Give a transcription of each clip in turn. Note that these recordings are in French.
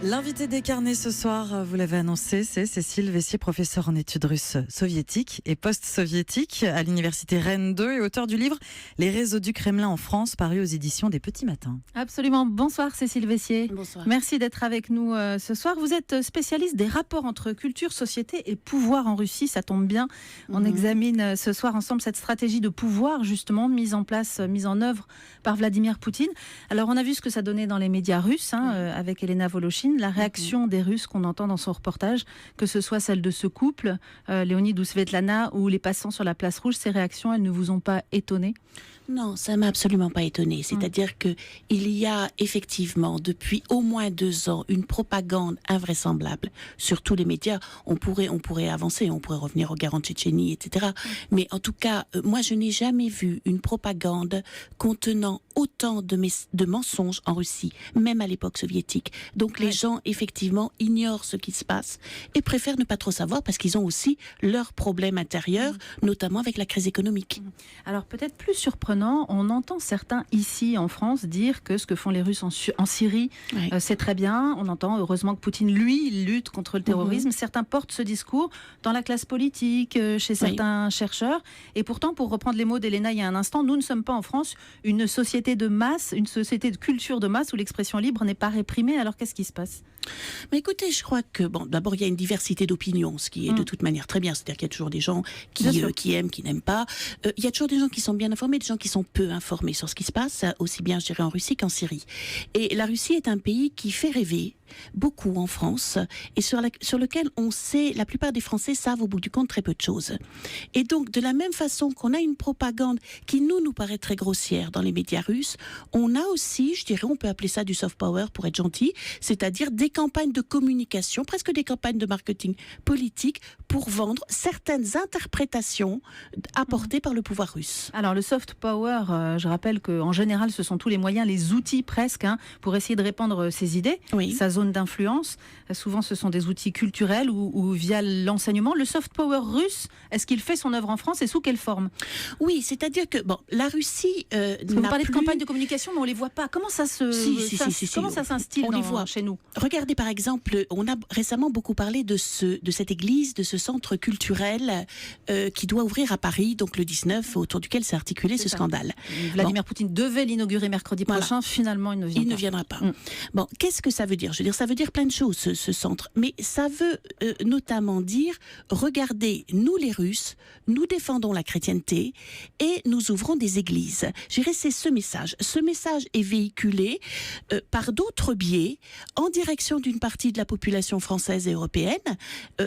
L'invité décarné ce soir, vous l'avez annoncé, c'est Cécile Vessier, professeure en études russes soviétiques et post-soviétiques à l'université Rennes 2 et auteur du livre Les réseaux du Kremlin en France, paru aux éditions des Petits Matins. Absolument. Bonsoir Cécile Vessier. Bonsoir. Merci d'être avec nous ce soir. Vous êtes spécialiste des rapports entre culture, société et pouvoir en Russie. Ça tombe bien. On examine ce soir ensemble cette stratégie de pouvoir justement mise en œuvre par Vladimir Poutine. Alors on a vu ce que ça donnait dans les médias russes avec Elena Voloshin. La réaction des Russes qu'on entend dans son reportage, que ce soit celle de ce couple, Léonid ou Svetlana, ou les passants sur la place rouge, ces réactions, elles ne vous ont pas étonné ? Non, ça m'a absolument pas étonnée. C'est-à-dire que il y a effectivement depuis au moins 2 ans une propagande invraisemblable sur tous les médias. On pourrait avancer, on pourrait revenir aux guerres en Tchétchénie, etc. Mais en tout cas, moi je n'ai jamais vu une propagande contenant autant de mensonges en Russie, même à l'époque soviétique. Donc les gens effectivement ignorent ce qui se passe et préfèrent ne pas trop savoir parce qu'ils ont aussi leurs problèmes intérieurs, notamment avec la crise économique. Alors peut-être plus surprenant, on entend certains ici en France dire que ce que font les Russes en Syrie, c'est très bien. On entend heureusement que Poutine, lui, lutte contre le terrorisme. Certains portent ce discours dans la classe politique, chez certains chercheurs. Et pourtant, pour reprendre les mots d'Elena il y a un instant, nous ne sommes pas en France une société de masse, une société de culture de masse où l'expression libre n'est pas réprimée. Alors qu'est-ce qui se passe ? Mais écoutez, je crois que, d'abord, il y a une diversité d'opinions, ce qui est de toute manière très bien. C'est-à-dire qu'il y a toujours des gens qui aiment, qui n'aiment pas. Il y a toujours des gens qui sont bien informés, des gens qui sont peu informés sur ce qui se passe, aussi bien, je dirais, en Russie qu'en Syrie. Et la Russie est un pays qui fait rêver beaucoup en France et sur lequel on sait, la plupart des Français savent au bout du compte très peu de choses. Et donc, de la même façon qu'on a une propagande qui nous paraît très grossière dans les médias russes, on a aussi, je dirais, on peut appeler ça du soft power pour être gentil, c'est-à-dire des campagnes de communication, presque des campagnes de marketing politique pour vendre certaines interprétations apportées par le pouvoir russe. Alors le soft power, je rappelle qu'en général ce sont tous les moyens, les outils presque, pour essayer de répandre ses idées, sa zone d'influence. Souvent ce sont des outils culturels ou via l'enseignement. Le soft power russe, est-ce qu'il fait son œuvre en France et sous quelle forme ? Oui, c'est-à-dire que la Russie vous parlez de campagne de communication, mais on les voit pas. Comment ça comment ça s'instille on les voit chez nous ? Regardez par exemple, on a récemment beaucoup parlé de cette église, de ce centre culturel qui doit ouvrir à Paris, donc le 19, autour duquel s'est articulé ce scandale. Vladimir Poutine devait l'inaugurer mercredi prochain, finalement il ne viendra pas. Bon, qu'est-ce que ça veut dire ? Je veux dire, ça veut dire plein de choses, ce centre. Mais ça veut notamment dire, regardez, nous les Russes, nous défendons la chrétienté et nous ouvrons des églises. Je dirais, c'est ce message. Ce message est véhiculé par d'autres biais en direction d'une partie de la population française et européenne,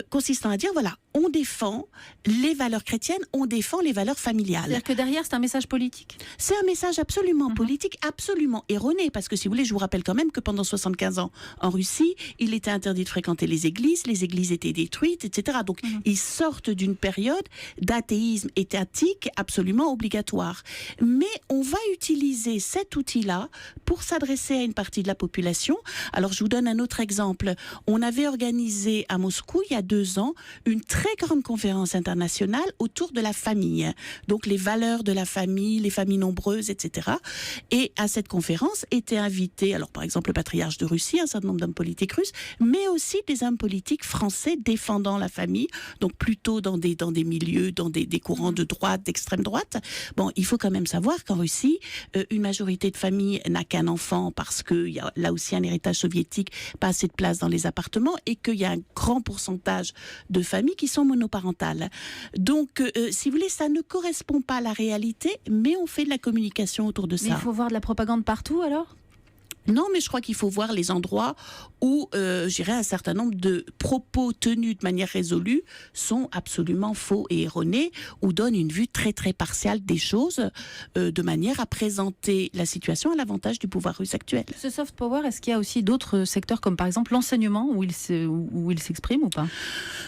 consistant à dire, voilà, on défend les valeurs chrétiennes, on défend les valeurs familiales. C'est-à-dire que derrière, c'est un message politique ? C'est un message absolument politique, absolument erroné, parce que si vous voulez, je vous rappelle quand même que pendant 75 ans, en Russie, il était interdit de fréquenter les églises étaient détruites, etc. Donc, ils sortent d'une période d'athéisme étatique absolument obligatoire. Mais on va utiliser cet outil-là pour s'adresser à une partie de la population. Alors, je vous donne un autre exemple. On avait organisé à Moscou, il y a 2 ans, une très grande conférence internationale autour de la famille. Donc, les valeurs de la famille, les familles nombreuses, etc. Et à cette conférence étaient invités, alors par exemple le patriarche de Russie, un certain nombre d'hommes politiques russes, mais aussi des hommes politiques français défendant la famille, donc plutôt dans des milieux, dans des courants de droite, d'extrême droite. Bon, il faut quand même savoir qu'en Russie, une majorité de familles n'a qu'un enfant parce qu'il y a là aussi un héritage soviétique, pas assez de place dans les appartements et qu'il y a un grand pourcentage de familles qui sont monoparentales. Donc, si vous voulez, ça ne correspond pas à la réalité, mais on fait de la communication autour de ça. Mais il faut voir de la propagande partout alors ? Non, mais je crois qu'il faut voir les endroits où, je dirais, un certain nombre de propos tenus de manière résolue sont absolument faux et erronés, ou donnent une vue très très partiale des choses, de manière à présenter la situation à l'avantage du pouvoir russe actuel. Ce soft power, est-ce qu'il y a aussi d'autres secteurs, comme par exemple l'enseignement, où il s'exprime ou pas ?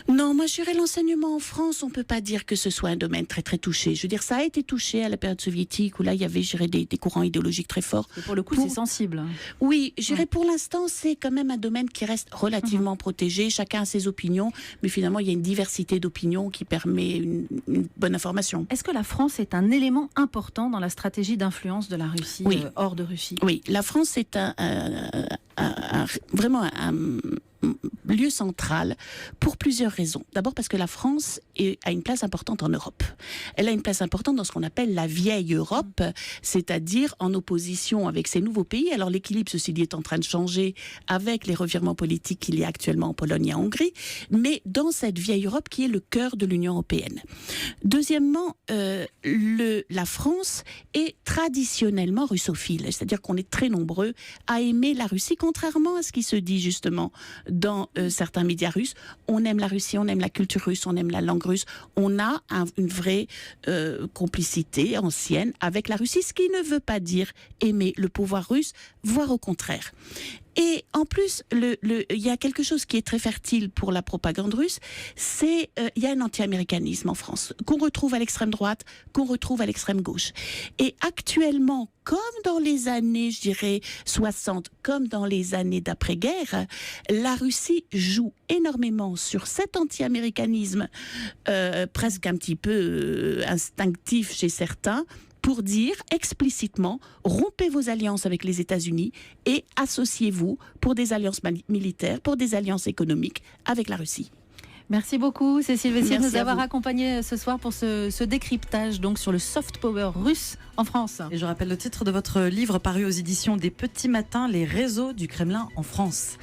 Non, moi je dirais l'enseignement en France, on peut pas dire que ce soit un domaine très très touché. Je veux dire, ça a été touché à la période soviétique, où là il y avait, je dirais, des courants idéologiques très forts. Et pour le coup, c'est sensible. Oui, je dirais pour l'instant, c'est quand même un domaine qui reste relativement protégé. Chacun a ses opinions, mais finalement, il y a une diversité d'opinions qui permet une bonne information. Est-ce que la France est un élément important dans la stratégie d'influence de la Russie hors de Russie ? Oui, la France est vraiment un lieu central pour plusieurs raisons. D'abord parce que la France a une place importante en Europe. Elle a une place importante dans ce qu'on appelle la vieille Europe, c'est-à-dire en opposition avec ces nouveaux pays. Alors l'équilibre, ceci dit, est en train de changer avec les revirements politiques qu'il y a actuellement en Pologne et en Hongrie, mais dans cette vieille Europe qui est le cœur de l'Union européenne. Deuxièmement, la France est traditionnellement russophile, c'est-à-dire qu'on est très nombreux à aimer la Russie, contrairement à ce qui se dit justement dans certains médias russes. On aime la Russie, on aime la culture russe, on aime la langue russe. On a une vraie complicité ancienne avec la Russie, ce qui ne veut pas dire aimer le pouvoir russe, voire au contraire. Et en plus, il y a quelque chose qui est très fertile pour la propagande russe, c'est il y a un anti-américanisme en France, qu'on retrouve à l'extrême droite, qu'on retrouve à l'extrême gauche. Et actuellement, comme dans les années, je dirais, 60, comme dans les années d'après-guerre, la Russie joue énormément sur cet anti-américanisme presque un petit peu instinctif chez certains, pour dire explicitement, rompez vos alliances avec les États-Unis et associez-vous pour des alliances militaires, pour des alliances économiques avec la Russie. Merci beaucoup Cécile Vessier de nous avoir vous. Accompagnés ce soir pour ce décryptage donc sur le soft power russe en France. Et je rappelle le titre de votre livre paru aux éditions des Petits Matins, les réseaux du Kremlin en France.